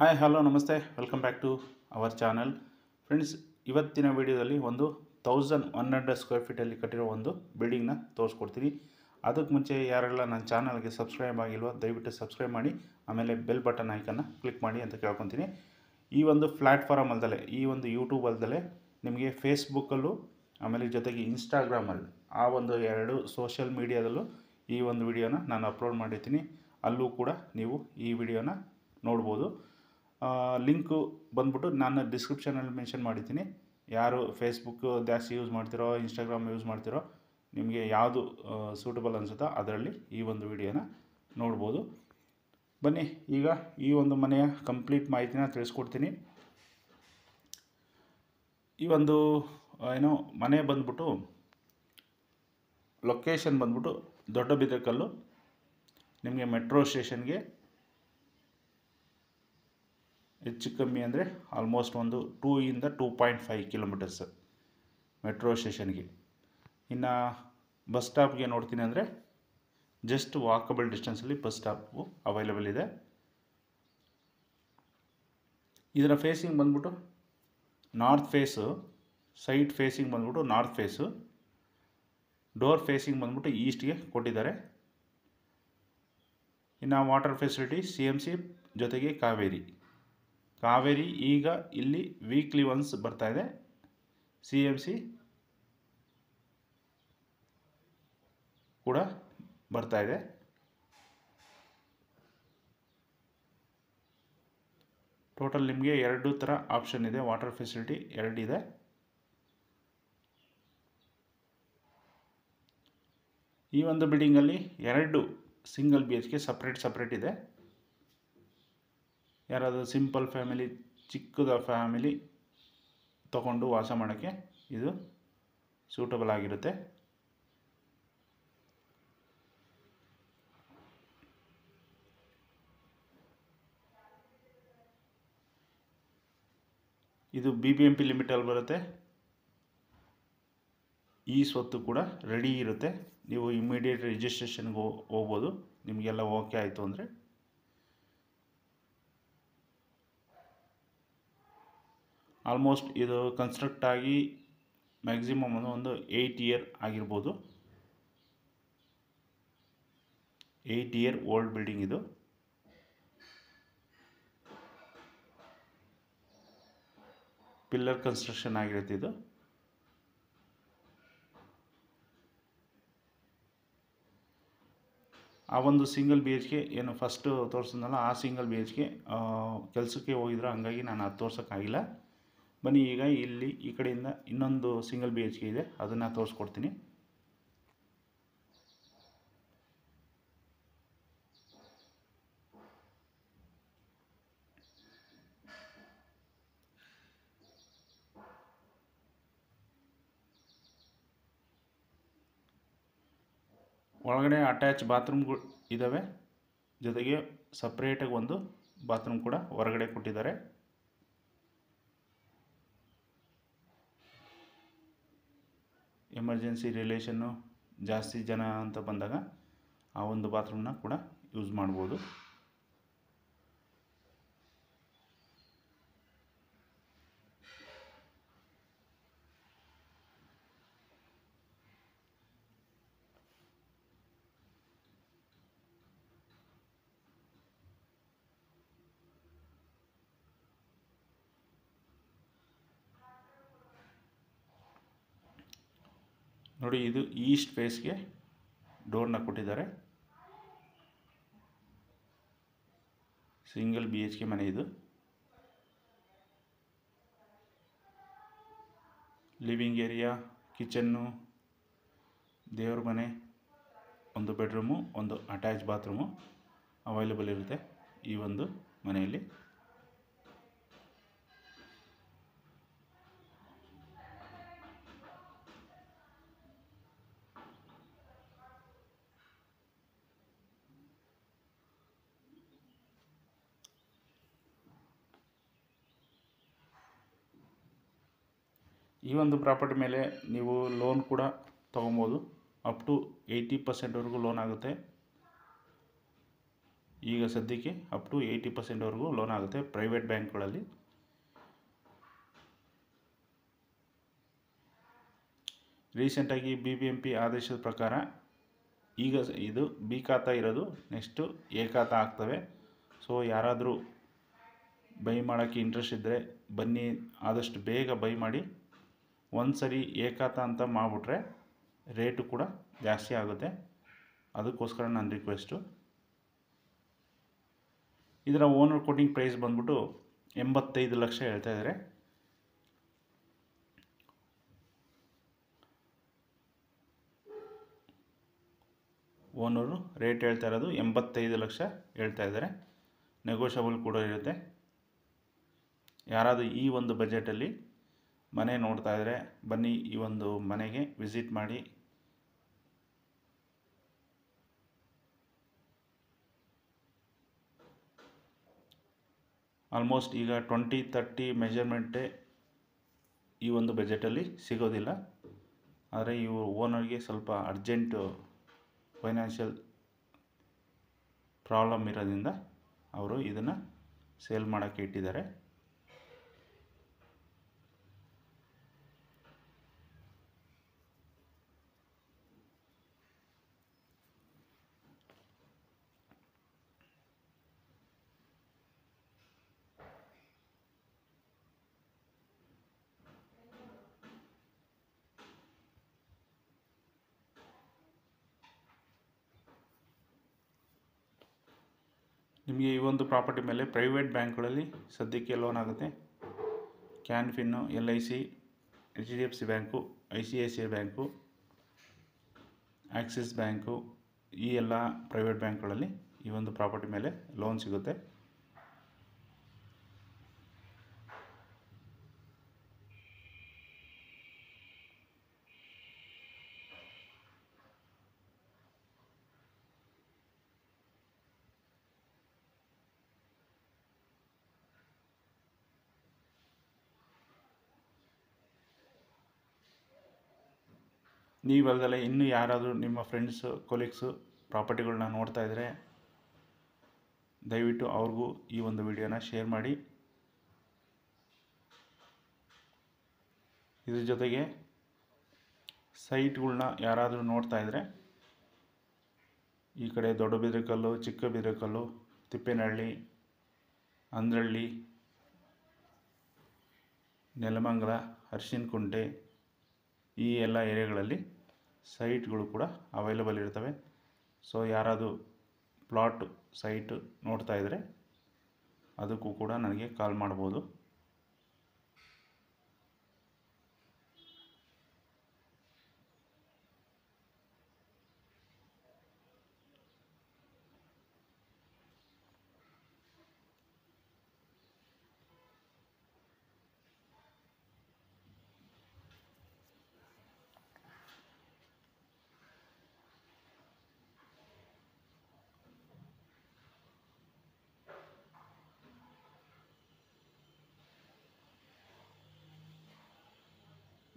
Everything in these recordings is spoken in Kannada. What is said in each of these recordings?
ಹಾಯ್ ಹಲೋ ನಮಸ್ತೆ welcome back to our channel friends. ಇವತ್ತಿನ ವಿಡಿಯೋದಲ್ಲಿ ಒಂದು 1100 ಸ್ಕ್ವೇರ್ ಫೀಟಲ್ಲಿ ಕಟ್ಟಿರೋ ಒಂದು ಬಿಲ್ಡಿಂಗ್ನ ತೋರಿಸ್ಕೊಡ್ತೀನಿ. ಅದಕ್ಕೆ ಮುಂಚೆ ಯಾರೆಲ್ಲ ನನ್ನ ಚಾನಲ್ಗೆ ಸಬ್ಸ್ಕ್ರೈಬ್ ಆಗಿಲ್ವೋ ದಯವಿಟ್ಟು ಸಬ್ಸ್ಕ್ರೈಬ್ ಮಾಡಿ, ಆಮೇಲೆ ಬೆಲ್ ಬಟನ್ ಐಕನ್ನ ಕ್ಲಿಕ್ ಮಾಡಿ ಅಂತ ಕೇಳ್ಕೊತೀನಿ. ಈ ಒಂದು ಪ್ಲ್ಯಾಟ್ಫಾರ್ಮ್ ಅಲ್ದಲೆ, ಈ ಒಂದು ಯೂಟ್ಯೂಬ್ ಅಲ್ದಲೆ ನಿಮಗೆ ಫೇಸ್ಬುಕ್ಕಲ್ಲೂ ಆಮೇಲೆ ಜೊತೆಗೆ ಇನ್ಸ್ಟಾಗ್ರಾಮಲ್ಲಿ ಆ ಒಂದು ಎರಡು ಸೋಷಿಯಲ್ ಮೀಡಿಯಾದಲ್ಲೂ ಈ ಒಂದು ವಿಡಿಯೋನ ನಾನು ಅಪ್ಲೋಡ್ ಮಾಡಿರ್ತೀನಿ. ಅಲ್ಲೂ ಕೂಡ ನೀವು ಈ ವಿಡಿಯೋನ ನೋಡ್ಬೋದು. ಲಿಂಕು ಬಂದ್ಬಿಟ್ಟು ನಾನು ಡಿಸ್ಕ್ರಿಪ್ಷನಲ್ಲಿ ಮೆನ್ಷನ್ ಮಾಡಿದ್ದೀನಿ. ಯಾರು ಫೇಸ್ಬುಕ್ ಜಾಸ್ತಿ ಯೂಸ್ ಮಾಡ್ತಿರೋ, ಇನ್ಸ್ಟಾಗ್ರಾಮ್ ಯೂಸ್ ಮಾಡ್ತಿರೋ, ನಿಮಗೆ ಯಾವುದು ಸೂಟಬಲ್ ಅನಿಸುತ್ತೋ ಅದರಲ್ಲಿ ಈ ಒಂದು ವಿಡಿಯೋನ ನೋಡ್ಬೋದು. ಬನ್ನಿ ಈಗ ಈ ಒಂದು ಮನೆಯ ಕಂಪ್ಲೀಟ್ ಮಾಹಿತಿನ ತಿಳಿಸ್ಕೊಡ್ತೀನಿ. ಈ ಒಂದು ಮನೆ ಬಂದ್ಬಿಟ್ಟು ಲೊಕೇಶನ್ ಬಂದ್ಬಿಟ್ಟು ದೊಡ್ಡಬಿದರಕಲ್ಲು. ನಿಮಗೆ ಮೆಟ್ರೋ ಸ್ಟೇಷನ್ಗೆ ಹೆಚ್ಚು ಕಮ್ಮಿ ಅಂದರೆ ಆಲ್ಮೋಸ್ಟ್ ಒಂದು 2 ಇಂದ 2.5 ಕಿಲೋಮೀಟರ್ಸ್ ಮೆಟ್ರೋ ಸ್ಟೇಷನ್ಗೆ. ಇನ್ನು ಬಸ್ ಸ್ಟಾಪ್ಗೆ ನೋಡ್ತೀನಿ ಅಂದರೆ ಜಸ್ಟ್ ವಾಕಬಲ್ ಡಿಸ್ಟೆನ್ಸಲ್ಲಿ ಬಸ್ ಸ್ಟಾಪು ಅವೈಲೇಬಲ್ ಇದೆ. ಇದರ ಫೇಸಿಂಗ್ ಬಂದ್ಬಿಟ್ಟು ನಾರ್ತ್ ಫೇಸು, ಸೈಡ್ ಫೇಸಿಂಗ್ ಬಂದ್ಬಿಟ್ಟು ನಾರ್ತ್ ಫೇಸು, ಡೋರ್ ಫೇಸಿಂಗ್ ಬಂದ್ಬಿಟ್ಟು ಈಸ್ಟ್ಗೆ ಕೊಟ್ಟಿದ್ದಾರೆ. ಇನ್ನು ವಾಟರ್ ಫೆಸಿಲಿಟಿ CMC ಜೊತೆಗೆ ಕಾವೇರಿ ಈಗ ಇಲ್ಲಿ ವೀಕ್ಲಿ ಒನ್ಸ್ ಬರ್ತಾಯಿದೆ. CMC ಕೂಡ ಬರ್ತಾಯಿದೆ. ಟೋಟಲ್ ನಿಮಗೆ 2 ಥರ ಆಪ್ಷನ್ ಇದೆ. ವಾಟರ್ ಫೆಸಿಲಿಟಿ 2 ಇದೆ. ಈ ಒಂದು ಬಿಲ್ಡಿಂಗಲ್ಲಿ 2 ಸಿಂಗಲ್ BHK ಸಪ್ರೇಟ್ ಇದೆ. ಯಾರಾದರೂ ಸಿಂಪಲ್ ಫ್ಯಾಮಿಲಿ, ಚಿಕ್ಕದ ಫ್ಯಾಮಿಲಿ ತಗೊಂಡು ವಾಸ ಮಾಡೋಕ್ಕೆ ಇದು ಸೂಟಬಲ್ ಆಗಿರುತ್ತೆ. ಇದು BBMP ಲಿಮಿಟಲ್ಲಿ ಬರುತ್ತೆ. ಈ ಸ್ವತ್ತು ಕೂಡ ರೆಡಿ ಇರುತ್ತೆ. ನೀವು ಇಮಿಡಿಯೇಟ್ ರಿಜಿಸ್ಟ್ರೇಷನ್ಗೆ ಹೋಗ್ಬೋದು, ನಿಮಗೆಲ್ಲ ಓಕೆ ಆಯಿತು ಅಂದರೆ. ಆಲ್ಮೋಸ್ಟ್ ಇದು ಕನ್ಸ್ಟ್ರಕ್ಟ್ ಆಗಿ ಮ್ಯಾಕ್ಸಿಮಮ್ ಒಂದು 8 ಇಯರ್ ಆಗಿರ್ಬೋದು. 8 ಇಯರ್ ಓಲ್ಡ್ ಬಿಲ್ಡಿಂಗ್ ಇದು. ಪಿಲ್ಲರ್ ಕನ್ಸ್ಟ್ರಕ್ಷನ್ ಆಗಿರುತ್ತೆ ಇದು. ಆ ಒಂದು ಸಿಂಗಲ್ BHK ಏನು ಫಸ್ಟು ತೋರಿಸಿದ್ನಲ್ಲ, ಆ ಸಿಂಗಲ್ BHK ಕೆಲಸಕ್ಕೆ ಹೋಗಿದ್ರು, ಹಂಗಾಗಿ ನಾನು ಅದು ತೋರ್ಸೋಕ್ಕಾಗಿಲ್ಲ. ಬನ್ನಿ ಈಗ ಇಲ್ಲಿ ಈ ಕಡೆಯಿಂದ ಇನ್ನೊಂದು ಸಿಂಗಲ್ BHK ಇದೆ, ಅದನ್ನು ತೋರಿಸ್ಕೊಡ್ತೀನಿ. ಒಳಗಡೆ ಅಟ್ಯಾಚ್ ಬಾತ್ರೂಮ್ಗಳು ಇದ್ದಾವೆ, ಜೊತೆಗೆ ಸಪ್ರೇಟಾಗಿ ಒಂದು ಬಾತ್ರೂಮ್ ಕೂಡ ಹೊರಗಡೆ ಕೊಟ್ಟಿದ್ದಾರೆ. ಎಮರ್ಜೆನ್ಸಿ ರಿಲೇಷನ್ನು ಜಾಸ್ತಿ ಜನ ಅಂತ ಬಂದಾಗ ಆ ಒಂದು ಬಾತ್ರೂಮ್ನ ಕೂಡ ಯೂಸ್ ಮಾಡ್ಬೋದು. ನೋಡಿ, ಇದು ಈಸ್ಟ್ ಫೇಸ್ಗೆ ಡೋರ್ನ ಕೊಟ್ಟಿದ್ದಾರೆ. ಸಿಂಗಲ್ BHK ಮನೆ ಇದು. ಲಿವಿಂಗ್ ಏರಿಯಾ, ಕಿಚನ್ನು, ದೇವ್ರ ಮನೆ, ಒಂದು ಬೆಡ್ರೂಮು, ಒಂದು ಅಟ್ಯಾಚ್ ಬಾತ್ರೂಮು ಅವೈಲೇಬಲ್ ಇರುತ್ತೆ ಈ ಒಂದು ಮನೆಯಲ್ಲಿ. ಈ ಒಂದು ಪ್ರಾಪರ್ಟಿ ಮೇಲೆ ನೀವು ಲೋನ್ ಕೂಡ ತೊಗೊಬೋದು. ಅಪ್ ಟು 80% ಲೋನ್ ಆಗುತ್ತೆ. ಈಗ ಸದ್ಯಕ್ಕೆ ಅಪ್ ಟು 80%ವರೆಗೂ ಲೋನ್ ಆಗುತ್ತೆ ಪ್ರೈವೇಟ್ ಬ್ಯಾಂಕ್ಗಳಲ್ಲಿ. ರೀಸೆಂಟಾಗಿ BBMP ಆದೇಶದ ಪ್ರಕಾರ ಈಗ ಇದು ಬಿ ಖಾತಾ ಇರೋದು ನೆಕ್ಸ್ಟು ಎ ಖಾತಾ ಆಗ್ತವೆ. ಸೊ ಯಾರಾದರೂ ಬೈ ಮಾಡೋಕ್ಕೆ ಇಂಟ್ರೆಸ್ಟ್ ಇದ್ದರೆ ಬನ್ನಿ, ಆದಷ್ಟು ಬೇಗ ಬೈ ಮಾಡಿ. ಒಂದು ಸರಿ ಎ ಖಾತಾ ಅಂತ ಮಾಡಿಬಿಟ್ರೆ ರೇಟು ಕೂಡ ಜಾಸ್ತಿ ಆಗುತ್ತೆ. ಅದಕ್ಕೋಸ್ಕರ ನನ್ನ ರಿಕ್ವೆಸ್ಟು. ಇದರ ಓನರ್ ಕೋಟಿಂಗ್ ಪ್ರೈಸ್ ಬಂದ್ಬಿಟ್ಟು 85 ಲಕ್ಷ ಹೇಳ್ತಾ ಇದ್ದಾರೆ. ಓನರು ರೇಟ್ ಹೇಳ್ತಾ ಇರೋದು 85 ಲಕ್ಷ ಹೇಳ್ತಾ ಇದ್ದಾರೆ. ನೆಗೋಷಿಯಬಲ್ ಕೂಡ ಇರುತ್ತೆ. ಯಾರಾದರೂ ಈ ಒಂದು ಬಜೆಟಲ್ಲಿ ಮನೆ ನೋಡ್ತಾ ಇದ್ದರೆ ಬನ್ನಿ, ಈ ಒಂದು ಮನೆಗೆ ವಿಸಿಟ್ ಮಾಡಿ. ಆಲ್ಮೋಸ್ಟ್ ಈಗ 20-30 ಮೆಜರ್ಮೆಂಟೇ ಈ ಒಂದು ಬಜೆಟಲ್ಲಿ ಸಿಗೋದಿಲ್ಲ. ಆದರೆ ಇವರು ಓನರ್ಗೆ ಸ್ವಲ್ಪ ಅರ್ಜೆಂಟು ಫೈನಾನ್ಷಿಯಲ್ ಪ್ರಾಬ್ಲಮ್ ಇರೋದ್ರಿಂದ ಅವರು ಇದನ್ನು ಸೇಲ್ ಮಾಡೋಕ್ಕೆ ಇಟ್ಟಿದ್ದಾರೆ. ನಿಮಗೆ ಈ ಒಂದು ಪ್ರಾಪರ್ಟಿ ಮೇಲೆ ಪ್ರೈವೇಟ್ ಬ್ಯಾಂಕ್ಗಳಲ್ಲಿ ಸದ್ಯಕ್ಕೆ ಲೋನ್ ಆಗುತ್ತೆ. ಕ್ಯಾನ್ಫಿನ್ನು, LIC, HDFC bank, ICICI bank, Axis bank, ಈ ಎಲ್ಲ ಪ್ರೈವೇಟ್ ಬ್ಯಾಂಕ್ಗಳಲ್ಲಿ ಈ ಒಂದು ಪ್ರಾಪರ್ಟಿ ಮೇಲೆ ಲೋನ್ ಸಿಗುತ್ತೆ. ನೀವಲ್ಲದೆ ಇನ್ನೂ ಯಾರಾದರೂ ನಿಮ್ಮ ಫ್ರೆಂಡ್ಸು, ಕೊಲೀಗ್ಸು ಪ್ರಾಪರ್ಟಿಗಳನ್ನ ನೋಡ್ತಾ ಇದ್ದರೆ ದಯವಿಟ್ಟು ಅವ್ರಿಗೂ ಈ ಒಂದು ವಿಡಿಯೋನ ಶೇರ್ ಮಾಡಿ. ಇದ್ರ ಜೊತೆಗೆ ಸೈಟ್ಗಳನ್ನ ಯಾರಾದರೂ ನೋಡ್ತಾ ಇದ್ದರೆ ಈ ಕಡೆ ದೊಡ್ಡಬಿದ್ರಕಲ್ಲು, ಚಿಕ್ಕಬಿದ್ರಕಲ್ಲು, ತಿಪ್ಪೇನಹಳ್ಳಿ, ಅಂದ್ರಳ್ಳಿ, ನೆಲಮಂಗಲ, ಅರಿಶಿನಕುಂಟೆ, ಈ ಎಲ್ಲ ಏರಿಯಾಗಳಲ್ಲಿ ಸೈಟ್ಗಳು ಕೂಡ ಅವೈಲೇಬಲ್ ಇರ್ತವೆ. ಸೊ ಯಾರಾದರೂ ಪ್ಲಾಟ್ ಸೈಟ್ ನೋಡ್ತಾ ಇದ್ದರೆ ಅದಕ್ಕೂ ಕೂಡ ನನಗೆ ಕಾಲ್ ಮಾಡ್ಬೋದು.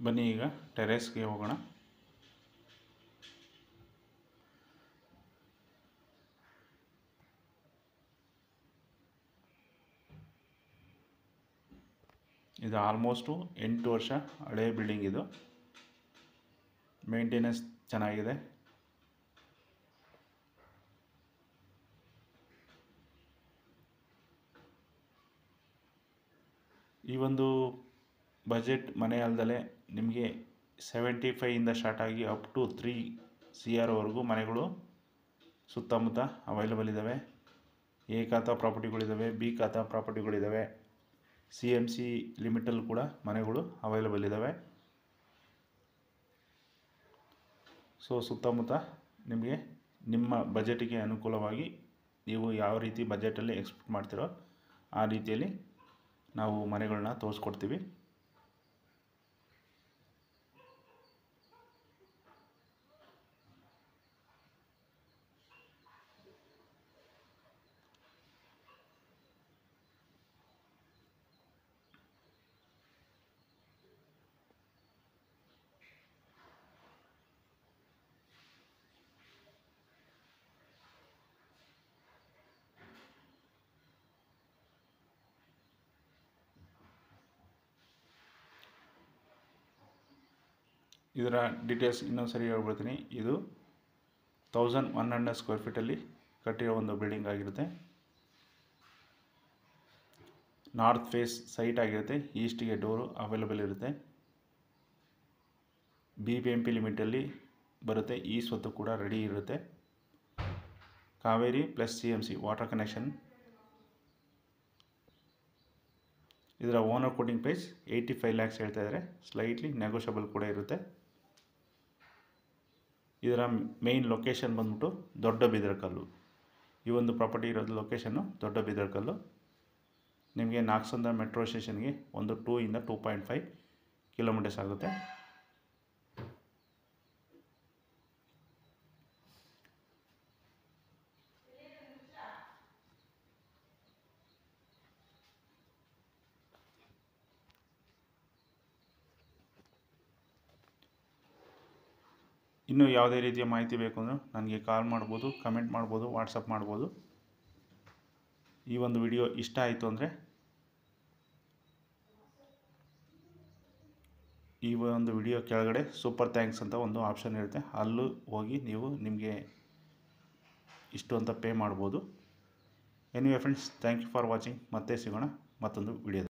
ಬನ್ನಿ ಈಗ ಟೆರೇಸ್ಗೆ ಹೋಗೋಣ. ಇದು ಆಲ್ಮೋಸ್ಟು 8 ವರ್ಷ ಹಳೆಯ ಬಿಲ್ಡಿಂಗ್. ಇದು ಮೇಂಟೆನೆನ್ಸ್ ಚೆನ್ನಾಗಿದೆ. ಈ ಒಂದು ಬಜೆಟ್ ಮನೆ ಅಲ್ಲದೆ ನಿಮಗೆ 75ಇಂದ ಸ್ಟಾರ್ಟ್ ಆಗಿ ಅಪ್ ಟು 3 CR ವರೆಗೂ ಮನೆಗಳು ಸುತ್ತಮುತ್ತ ಅವೈಲೇಬಲ್ ಇದ್ದಾವೆ. ಎ ಖಾತಾ ಪ್ರಾಪರ್ಟಿಗಳಿದ್ದಾವೆ, ಬಿ ಖಾತಾ ಪ್ರಾಪರ್ಟಿಗಳಿದ್ದಾವೆ, CMC ಲಿಮಿಟಲ್ಲಿ ಕೂಡ ಮನೆಗಳು ಅವೈಲೇಬಲ್ ಇದ್ದಾವೆ. ಸೊ ಸುತ್ತಮುತ್ತ ನಿಮಗೆ ನಿಮ್ಮ ಬಜೆಟಿಗೆ ಅನುಕೂಲವಾಗಿ ನೀವು ಯಾವ ರೀತಿ ಬಜೆಟಲ್ಲಿ ಎಕ್ಸ್ಪೆಕ್ಟ್ ಮಾಡ್ತೀರೋ ಆ ರೀತಿಯಲ್ಲಿ ನಾವು ಮನೆಗಳನ್ನ ತೋರಿಸ್ಕೊಡ್ತೀವಿ. ಇದರ ಡೀಟೇಲ್ಸ್ ಇನ್ನೊಂದು ಸರಿ ಹೇಳ್ಬಿಡ್ತೀನಿ. ಇದು 1100 ಸ್ಕ್ವೇರ್ ಫೀಟಲ್ಲಿ ಕಟ್ಟಿರೋ ಒಂದು ಬಿಲ್ಡಿಂಗ್ ಆಗಿರುತ್ತೆ. ನಾರ್ತ್ ಫೇಸ್ ಸೈಟ್ ಆಗಿರುತ್ತೆ. ಈಸ್ಟಿಗೆ ಡೋರು ಅವೈಲೇಬಲ್ ಇರುತ್ತೆ. BBMP ಲಿಮಿಟಲ್ಲಿ ಬರುತ್ತೆ. ಈ ಸ್ವತ್ತು ಕೂಡ ರೆಡಿ ಇರುತ್ತೆ. Kaveri plus CMC water connection. ಇದರ ಓನರ್ ಕೋಟಿಂಗ್ ಪ್ರೈಸ್ 85 lakhs ಹೇಳ್ತಾ ಇದ್ದಾರೆ. ಸ್ಲೈಟ್ಲಿ ನೆಗೋಷಿಯಬಲ್ ಕೂಡ ಇರುತ್ತೆ. ಇದರ ಮೇನ್ ಲೊಕೇಶನ್ ಬಂದ್ಬಿಟ್ಟು ದೊಡ್ಡ ಬಿದರಕಲ್ಲು. ಈ ಒಂದು ಪ್ರಾಪರ್ಟಿ ಇರೋದು ಲೊಕೇಶನ್ನು ದೊಡ್ಡ ಬಿದರಕಲ್ಲು. ನಿಮಗೆ ನಾಗಸಂದ್ರ ಮೆಟ್ರೋ ಸ್ಟೇಷನ್ಗೆ ಒಂದು 2 ಇಂದ 2.5 ಕಿಲೋಮೀಟರ್ಸ್ ಆಗುತ್ತೆ. ಇನ್ನೂ ಯಾವುದೇ ರೀತಿಯ ಮಾಹಿತಿ ಬೇಕು ಅಂದರೆ ನನಗೆ ಕಾಲ್ ಮಾಡ್ಬೋದು, ಕಮೆಂಟ್ ಮಾಡ್ಬೋದು, ವಾಟ್ಸಪ್ ಮಾಡ್ಬೋದು. ಈ ಒಂದು ವಿಡಿಯೋ ಇಷ್ಟ ಆಯಿತು ಅಂದರೆ ಈ ಒಂದು ವಿಡಿಯೋ ಕೆಳಗಡೆ ಸೂಪರ್ ಥ್ಯಾಂಕ್ಸ್ ಅಂತ ಒಂದು ಆಪ್ಷನ್ ಇರುತ್ತೆ. ಅಲ್ಲೂ ಹೋಗಿ ನೀವು ನಿಮಗೆ ಇಷ್ಟು ಅಂತ ಪೇ ಮಾಡ್ಬೋದು. Anyway friends, thank you for watching. ಮತ್ತೆ ಸಿಗೋಣ ಮತ್ತೊಂದು ವಿಡಿಯೋದಲ್ಲಿ.